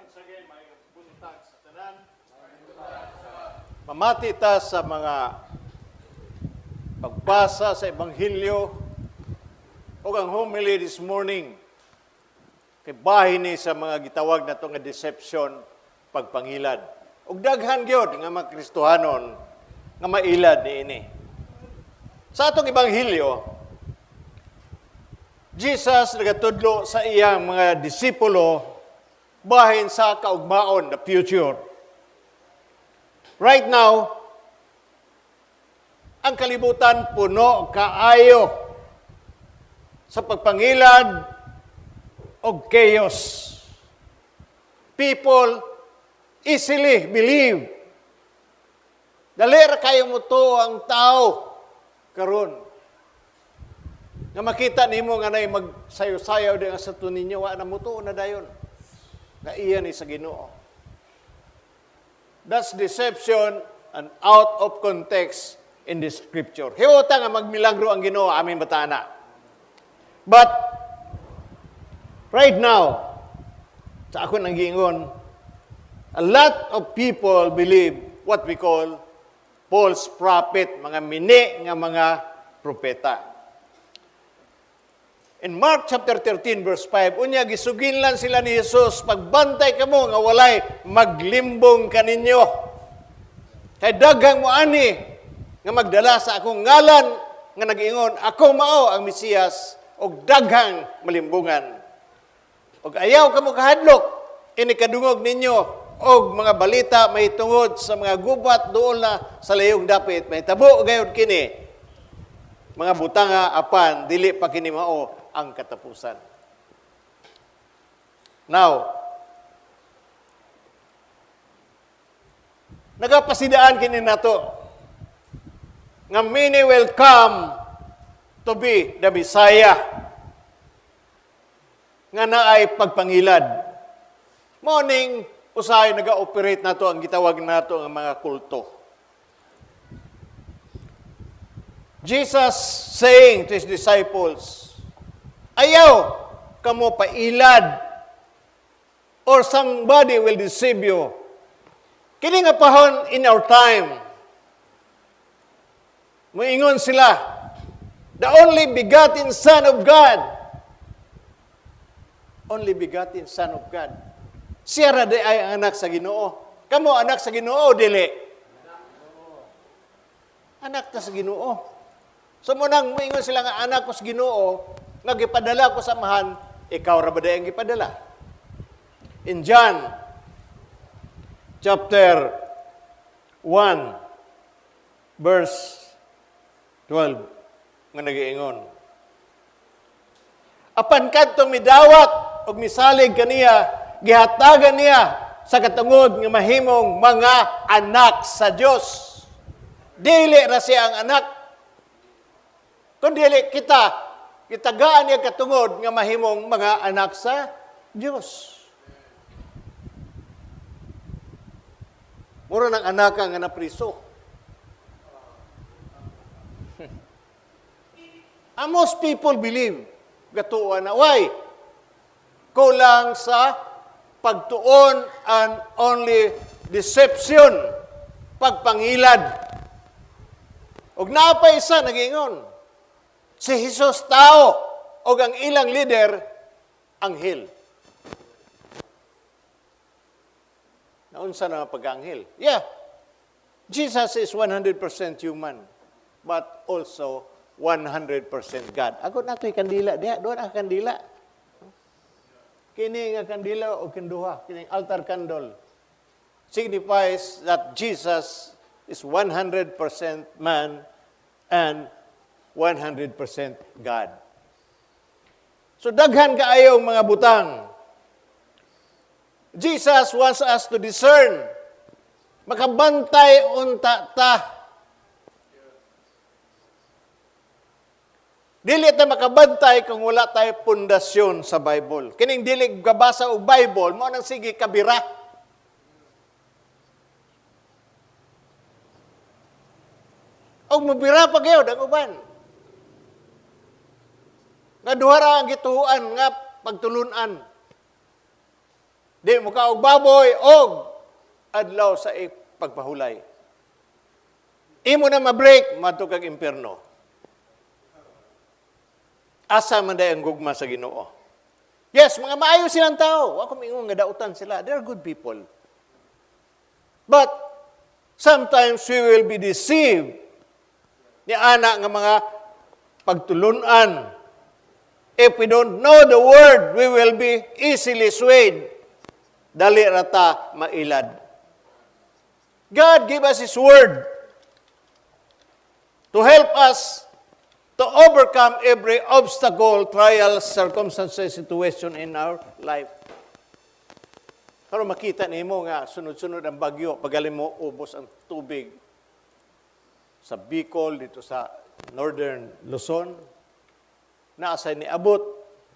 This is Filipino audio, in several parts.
Once again, may buntag sa tanan. Mamati ta sa mga pagbasa sa Ebanghelyo o ang homily this morning. Kay bahin ni sa mga gitawag na ito nga deception, pagpangilad. Ug daghan gyud nga mga Kristohanon nga mailad niini. Sa atong Ebanghelyo, Jesus nagatudlo sa iyang mga disipulo bahin sa kaugmaon, the future. Right now, ang kalibutan puno kaayo sa pagpangilad o chaos. People easily believe. Dalira kayo mo to ang tao karon. Nga makita nimo nga nay magsayo-sayaw di nga sa tuninyo, wa na mo to na dayon. Nga iyan sa Ginoo. That's deception and out of context in the scripture. Hiwota nga magmilagro ang Ginoo aming batana. But right now, sa ako nang giingon, a lot of people believe what we call false prophet, mga mini nga mga propeta. In Mark chapter 13 verse 5, unya gisuginlan sila ni Jesus, pagbantay kamo nga walay maglimbong kaninyo. Kay daghang mo ani nga magdala sa akong ngalan nga nag-ingon, ako mao ang Mesiyas og daghang malimbungan. Og ayaw kamo kahadlok, ini kadungog ninyo og mga balita may tungod sa mga gubat dool na sa layong dapit. May tabo gayud kini. Mga butanga apan dili pa kini mao ang katapusan. Now, nagapasidaan kini nato nga many will come to be the Messiah nga naay pagpangilad. Morning, usahay naga-operate nato ang gitawag nato ang mga kulto. Jesus saying to His disciples, ayaw kamo pailad or somebody will deceive you. Kini nga pahon in our time, moingon sila, the only begotten Son of God. Only begotten Son of God. Siya ra di ay ang anak sa Ginoo. Kamo anak sa Ginoo dili? Anak ta sa Ginoo. So munang moingon sila nga anak ko sa Ginoo, nga gipadala ko sa amahan, ikaw ra ba ang gipadala? In John chapter 1 verse 12 nga nagiingon, apan kadtong midawat og misalig kaniya, gihatagan niya sa katungod nga mahimong mga anak sa Dios. Dili ra siya ang anak, kundi dili kita itagaan niya katungod nga mahimong mga anak sa Dios. Mura ng anak nga napriso. Most people believe gatuan na why? Kulang sa pagtuon and only deception, pagpangilad. Og naapay isa nagingon, si Jesus tao o ang ilang leader, anghel. Naunsa na pag-anghel? Yeah. Jesus is 100% human, but also 100% God. Ako na ito'y kandila. Doon ang kandila. Kini nga kandila o kanduha. Kini altar candle signifies that Jesus is 100% man and 100% God. So daghan kaayo mga butang. Jesus wants us to discern. Makabantay unta ta. Dili ta makabantay kung wala tayo pundasyon sa Bible. Kining dili gabasa og Bible, mo nang sige kabira. Og mabira pa gyud ang uban. Nga duha ra ang gituhuan nga pagtulunan. Di mo ka og baboy og adlaw sa pagpahulay. Imo na ma-break, madto kag impierno. Asa man day ang gugma sa Ginoo. Yes, mga maayo silang tao. Ako mingon nga dautan sila. They are good people. But sometimes we will be deceived ni ana nga mga pagtulunan. If we don't know the word, we will be easily swayed. Dali rata mailad. God gave us His word to help us to overcome every obstacle, trial, circumstances, situation in our life. Pero makita nimo nga sunod-sunod ang bagyo, pagaling mo ubos ang tubig sa Bicol, dito sa Northern Luzon, naasay ni abot,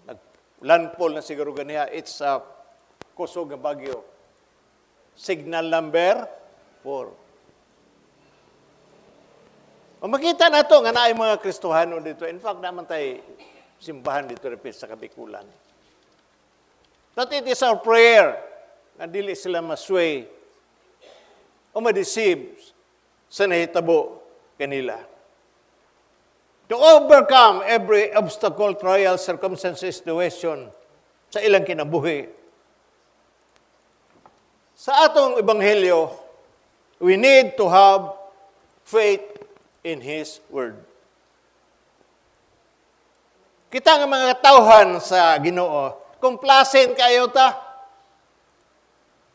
nag-landfall na siguro ganiya, it's a kusog nga bagyo. Signal number 4. O makita na ito nga naay mga Kristohano dito. In fact, naman tayo simbahan dito repeat sa Kabikulan. That it is our prayer na dili sila masway o ma-deceive sa nahitabo kanila. To overcome every obstacle, trial, circumstances, situation sa ilang kinabuhi. Sa atong ebanghelyo, we need to have faith in His Word. Kita nga mga tauhan sa Ginoo, complacent kayo ta.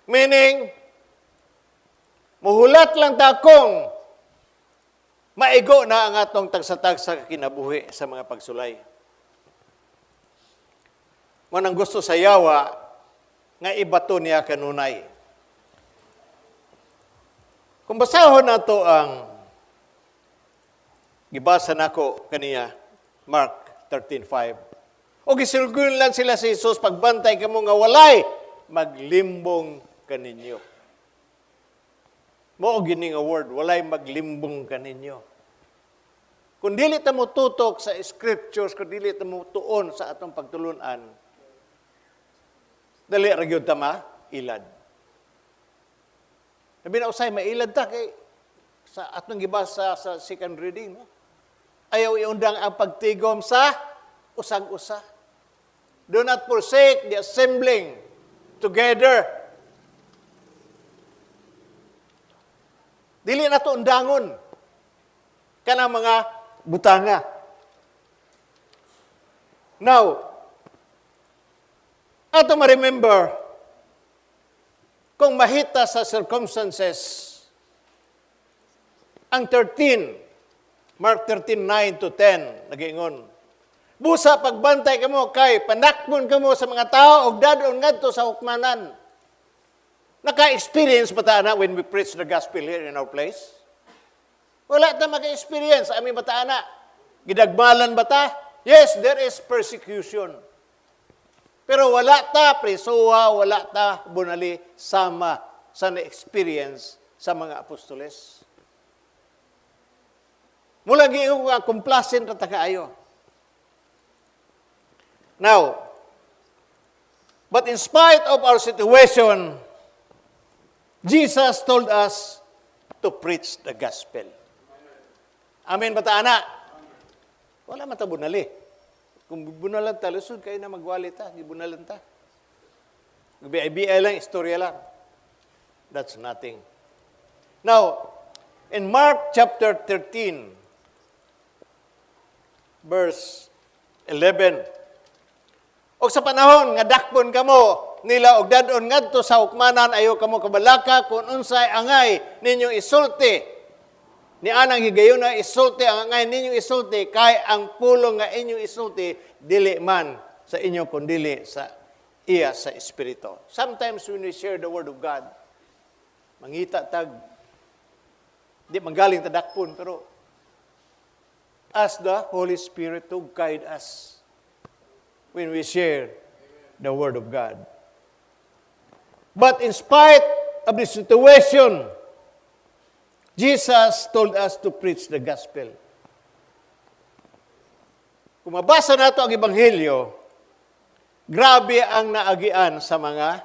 Meaning, muhulat lang ta kung maigo na ang atong tagsa-tagsa kinabuhi sa mga pagsulay. Manang gusto sa yawa, nga ibato niya kanunay. Kung basahon nato ang gibasa nako kaniya, Mark 13:5. O gisulgon lang sila sa Jesus, pagbantay kamo nga walay, maglimbong kaninyo. Mo gini nga word, walay maglimbong kaninyo. Kung dili ta mo tutok sa scriptures, kung dili ta mo tuon sa atong pagtulunan, dali ra gyud ta ilad. Labi na usay mailad ta kay sa atong gibasa sa second reading, no? Ayaw iundang ang pagtigom sa usag-usa. Do not forsake the assembling together. Dili na to undangon kanang mga butanga. Now, ato ma-remember, kung mahita sa circumstances, ang 13, Mark 13:9-10, nagingon, busa pagbantay kamo kay panakmon kamo sa mga tao og dadon ngadto sa hukmanan. Naka-experience ba ta na when we preach the gospel here in our place? Wala ta maka-experience. Ami ba ta na? Gidagmalan ba ta? Yes, there is persecution. Pero wala ta presuha, wala ta bunali sama sa na-experience sa mga apostoles. Mula giingon nga complacent ra ta kaayo. Now, but in spite of our situation, Jesus told us to preach the gospel. Amen ba ta ana? Wala man ta bunali. Kung bunalan ta, lusod kayo na magwali ta, gibunalan ta. Bi-bi lang, istorya lang. That's nothing. Now, in Mark chapter 13, verse 11. Og sa panahon nga dakpon kamo nila og dadon ngadto sa hukmanan, ayo kamo kabalaka kung unsay angay ninyong isulti. Ni anang higayon na isulti ang angay ninyong isulti kay ang pulong nga inyong isulti dili man sa inyo kundi sa iya sa espiritu. Sometimes when we share the word of God, mangita tag di manggaling ta dakpon pero ask the Holy Spirit to guide us when we share the Word of God. But in spite of the situation, Jesus told us to preach the gospel. Kung mabasa nato ang Ebanghelyo, grabe ang naagian sa mga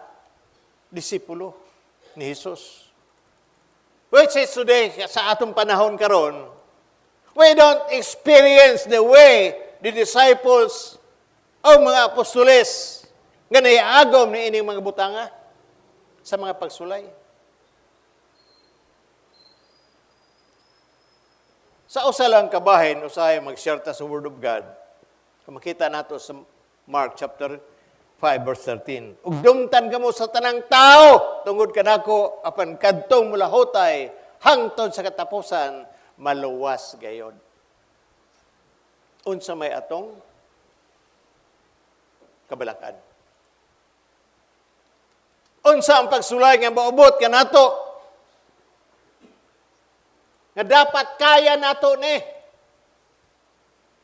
disipulo ni Jesus. Which is today, sa atong panahon karon, we don't experience the way the disciples o mga apostoles nga naiagom ni ining mga butanga sa mga pagsulay. Sa usa lang kabahin, usahay mag-share ta sa Word of God. Kung makita nato sa Mark chapter 5 verse 13. Ug dumtan kamo sa tanang tao tungod kanako apan kadtong mulahutay hangtod sa katapusan maluwas gayod. Unsa may atong kabalakan. Unsa ang pagsulay nga maubot kanato? Nga dapat kaya nato ni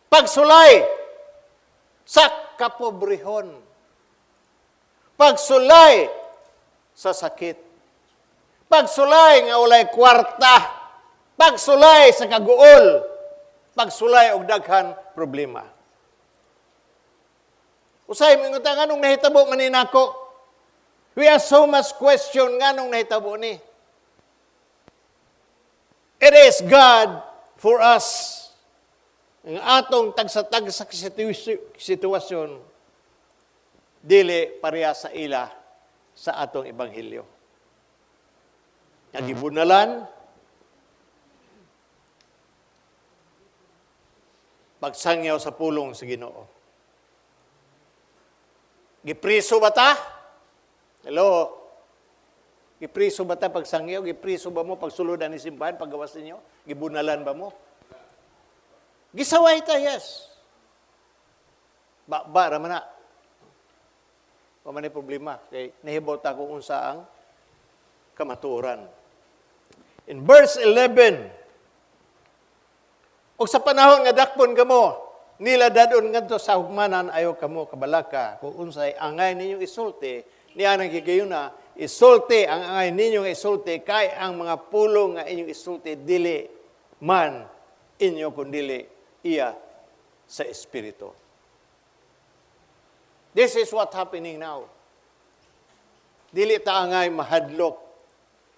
pagsulay sa kapobrehon. Pagsulay sa sakit. Pagsulay nga walay kwarta. Pagsulay sa kaguol. Pagsulay og daghan problema. Usay mingutan nganong nahitabo man ni nako. We have so much question nganong nahitabo ni. It is God for us. Ang atong tagsa-tagsa sitwasyon, dili pareha sa ila sa atong ebanghelyo. Nagibunalan, pagsangyaw sa pulong sa Ginoo. Gipriso ba ta? Hello? Gipriso ba ta pagsangyaw? Gipriso ba mo pagsuludan ni simbahan, paggawas ninyo? Gibunalan ba mo? Gisaway ta, yes. Ba raman na. Pamanay problema. Kay nahibaw ta kung unsa ang kamatuoran. In verse 11, o sa panahon nga dakpon kamo, nila dadon ngadto sa hugmanan ayo kamo kabalaka, kung unsay angay ninyong isulti, niya nang gigayuna, isulti ang angay ninyong isulti, kay ang mga pulong nga inyong isulti, dili man inyo kundili iya sa Espiritu. This is what happening now. Dili ta angay mahadlok.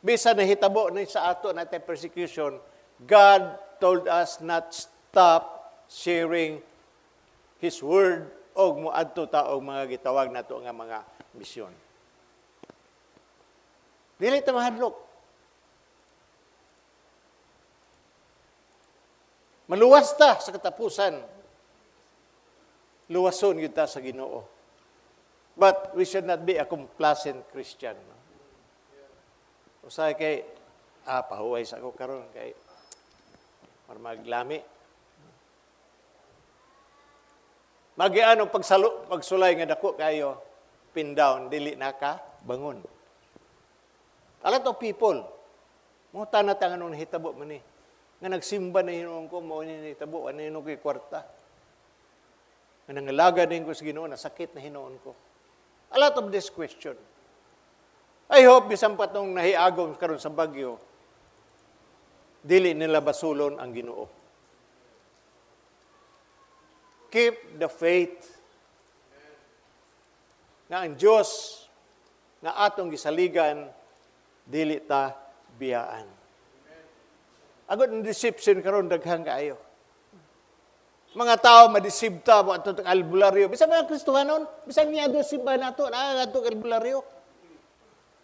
Bisa nahitabo na sa ato natin persecution, God told us not stop sharing His Word o muadto ta og mga gitawag nato nga mga misyon. Dili ta mahadlok. Maluwas ta sa katapusan. Luwason yun ta sa Ginoo. But we should not be a complacent Christian. Usay kay, pahuway sa ako karon kay maglami. Magianong pagsulay nga dako kayo, pin down, dili na ka, bangon. A lot of people, mga tanatang anong nahitabo man nga nagsimba na hinuon ko, mo nahitabo, ano hinuon ko yung kwarta. Nga nangalaga din ko sa Ginoo, nasakit na hinuon ko. A lot of this question. I hope bisan pa itong nahiagom karon sa bagyo, dili nila basulon ang Ginoo. Keep the faith. Nga ang Dios nga atong gisaligan, dili ta biyaan. Agad ng deception karon daghang kaayo. Mga tao madisib ta mo atong albularyo. Bisan mga Kristohanon, bisan niya do simbahan nato, atong albularyo.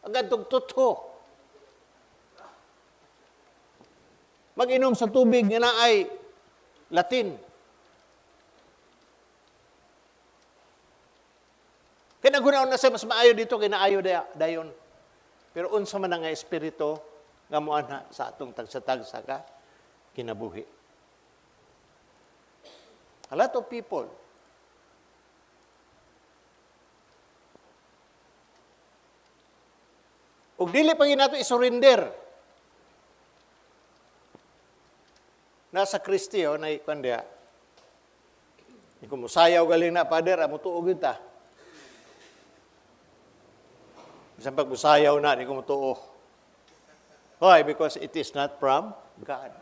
Agad tong tutho. Mag-inom sa tubig nga naay Latin. Kinagunaon na sa mas maayo dito, kinaayo dayon. Pero unsa man nga espiritu nga moana sa atong tagsa-tagsa ka kinabuhi. A lot of people ug dili pa ginato isurrender. Nasa Kristiyo na ikandiya. Kung musayaw galing na, Pader, amo tuog yun ta. Isang pag musayaw na, di ko mutuo. Why? Because it is not from God.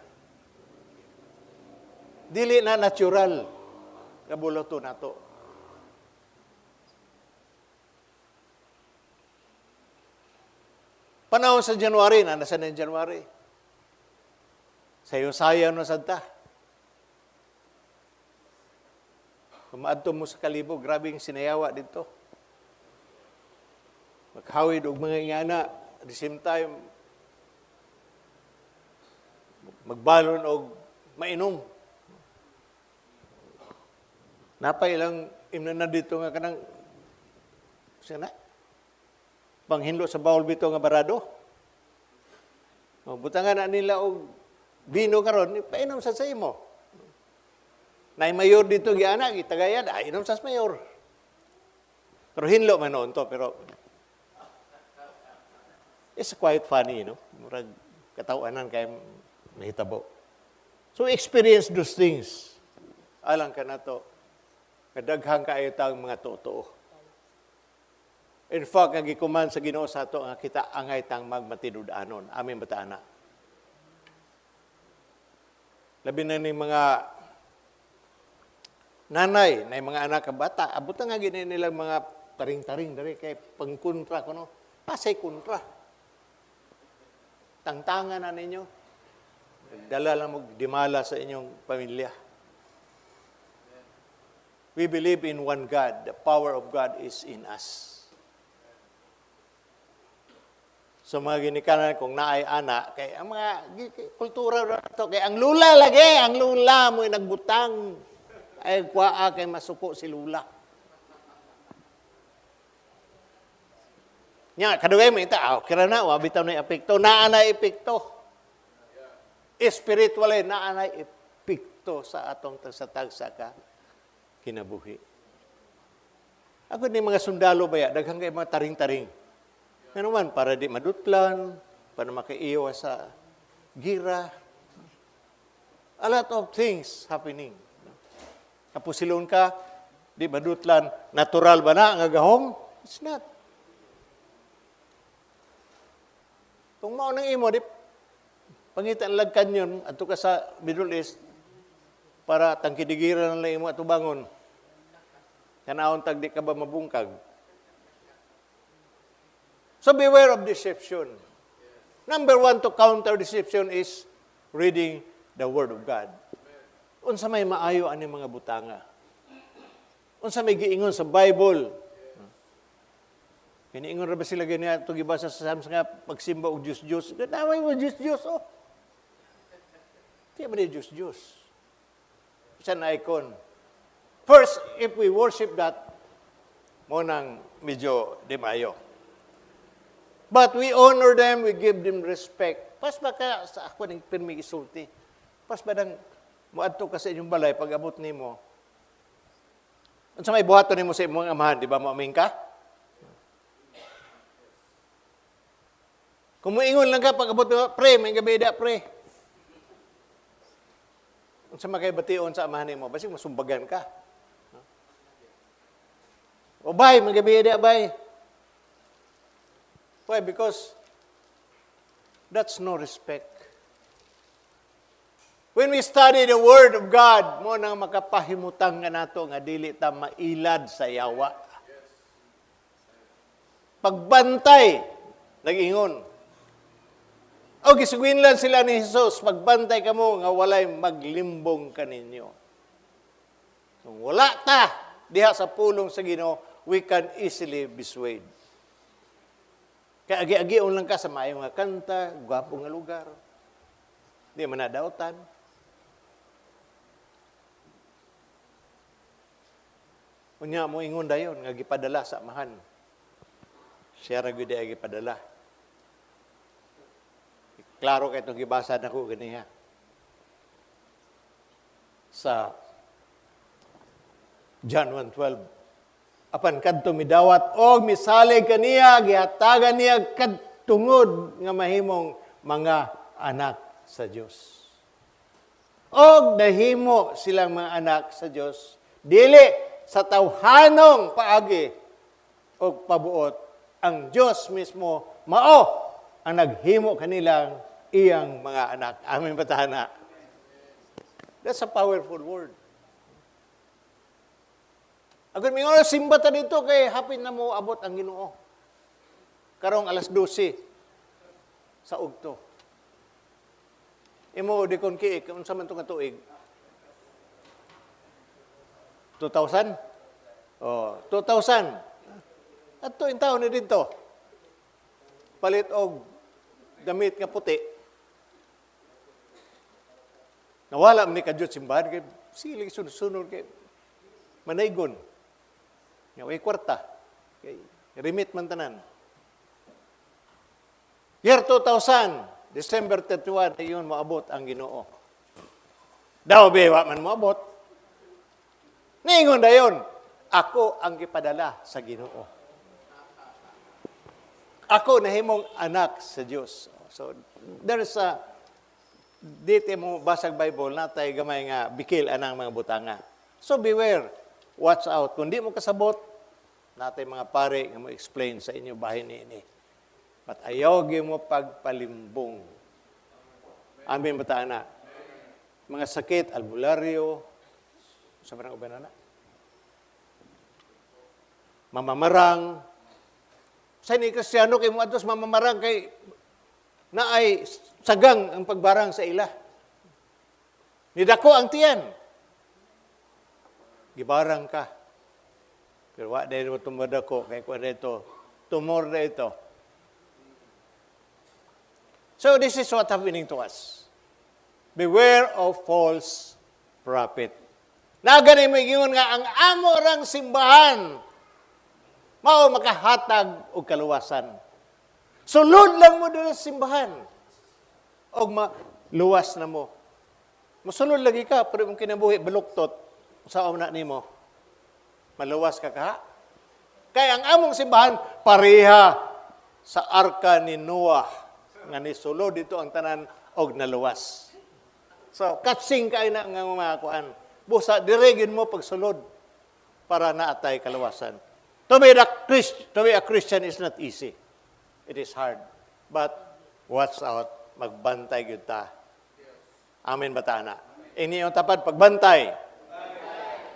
Dili na natural. Kabuloto na to. Panahon sa January, nasa na yung January. Sayo-sayo na sadta. Kumaadto mo sa Kalibo, grabing sinayawa dito. Maghawid og mga ingana, at the same time, magbalon og mainom. Napay lang imna na dito nga kanang sana panghinlo sa bawol bito nga barado. Butangan na nila og bino karon, painom sa imo. Nay mayor dito giana, gitagayan, inom sa mayor. Pero hinlo man noon to, pero it's quite funny, no? Murag katawanan kay mahitabo. So experience those things. Alang ka na to. Kadaghang kaayo tang mga totoo. In fact, ang gikuman sa Ginoo sa ato nga kita angay tang magmatinud-anon. Amin bataana. Labi na ni mga nanay, na mga anak ka bata, abot nga gini nilang mga taring-taring dari kay pangkontra ko, no? Pasay kontra. Tangtangan na ninyo. Dala lang magdimala sa inyong pamilya. We believe in one God. The power of God is in us. So mga ginikanan kung naay ana, kay ang mga kultura na ito, kay ang lula lagi, ang lula mo nagbutang, ay kwaa kay masuko si lula. Nya, kadugay mo ita, kira na, wabitaw na epekto, naana epekto. Spiritually, naana epekto sa atong tagsa-tagsa ka, kinabuhi. Ako ni mga sundalo ba, daghang kay mga taring-taring. Ano man, para di madutlan, para makaiwas sa gira. A lot of things happening. Tapos silon ka, di madutlan, natural ba na ang agahom? It's not. Kung mao nang imo, di pangitan lagkan yun, ato ka sa Middle East, para tangkidigiran lang imo ato bangon. Kanaon tag di ka ba mabungkag? So beware of deception. Number one to counter deception is reading the Word of God. Unsa may maayo ani mga butanga. Unsa may giingon sa Bible. Kiniingon ra ba sila ganiya ito gibasa sa Psalms nga pagsimba og Dios. Damay mo Dios, oh. Tiya ba ni Dios? It's an icon. First, if we worship that, mo nang medyo di maayo. But we honor them, we give them respect. Pas ba ka sa ako ng pirmi isulti? Pas ba nang muadto ka sa inyong balay pag abot nimo? Unsa may buhaton nimo sa imong amahan, di ba maaming ka? Kung muingon lang ka pag abot mo, pre, may gabida, pre. Unsa makay bation sa amahan nimo, basig masumbagan ka. O bay, may gabida, bay. Why? Because that's no respect. When we study the Word of God, mo nang makapahimutang nga nato nga dili ta mailad sa yawa. Pagbantay, nag-ingon. O gisugwinlan sila ni Jesus, pagbantay kamo nga walay maglimbong kaninyo. Kung wala ta diha sa pulong sa Ginoo, we can easily be swayed. Kaya agi-agion lang ka sa maayong nga kanta, gwapo nga lugar. Di man nadautan. Unya mo ingon dayon nga gipadala sa amahan. Siya ra gyud ay gipadala. Klaro kay itong gibasa nako ganiha. Sa John 1:12. Apan kadto midawat og misalig kaniya gihatagan niya kadtungod nga mahimong mga anak sa Dios. Og nahimo silang mga anak sa Dios dili sa tawhanong paagi og pabuot. Ang Dios mismo mao ang naghimo kanilang iyang mga anak. Amen batahana. That's a powerful word. Agad may oras simba ta dito kay hapit na mo abot ang Ginoo. Karong alas 12. sa ugto. Imo di kon kiik unsa man tong tuig? 2000? Oh, 2000. At to in taon ni dito. Palit og damit nga puti. Nawala man ni kadjut simbahan kay siling sunod-sunod kay manaygon. Nga way kwarta. Kay remit man tanan. Year 2000, December 31, iyon moabot ang Ginoo. Daw bewa man moabot. Ningon dayon, ako ang gipadala sa Ginoo. Ako nahimong anak sa Dios. So there's a dito mo basag Bible natay gamay nga bikil anang mga butanga. So beware, watch out. Kung di mo kasabot, natay mga pare nga mo explain sa inyo bahin ini. At ayaw mo pagpalimbong. Amin ba na? Mga sakit, albularyo, sa marang uban na? Mamamarang. Sa ni Kristiyano kay mo atos mamamarang kay na ay sagang ang pagbarang sa ila. Nidako ang tiyan. Gibarang ka. Pero wa dahil mo tumadako kay kuha dito. Tumor na ito. So this is what happening to us. Beware of false prophet. Nagani mo ingon nga ang amo rang simbahan mao makahatag og kaluwasan. Sulod lang mo doon sa simbahan. Og maluwas na mo. Musulod lagi ka pero mong kinabuhi baluktot sa una nimo. Maluwas ka ka. Kaya ang among simbahan pareha sa arka ni Noah nga nisulod dito ang tanan og naluwas. So, katsing kayo na nga mga kuan. Busa, diregin mo pagsulod para naatay kaluwasan. To be a Christian is not easy. It is hard. But, watch out. Magbantay gyud ta. Amen ba ta na? Ini yung tapat pagbantay.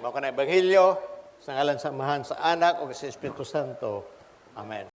Mao ka na ebanghelyo sa ngalan sa Amahan sa Anak o sa Espiritu Santo. Amen.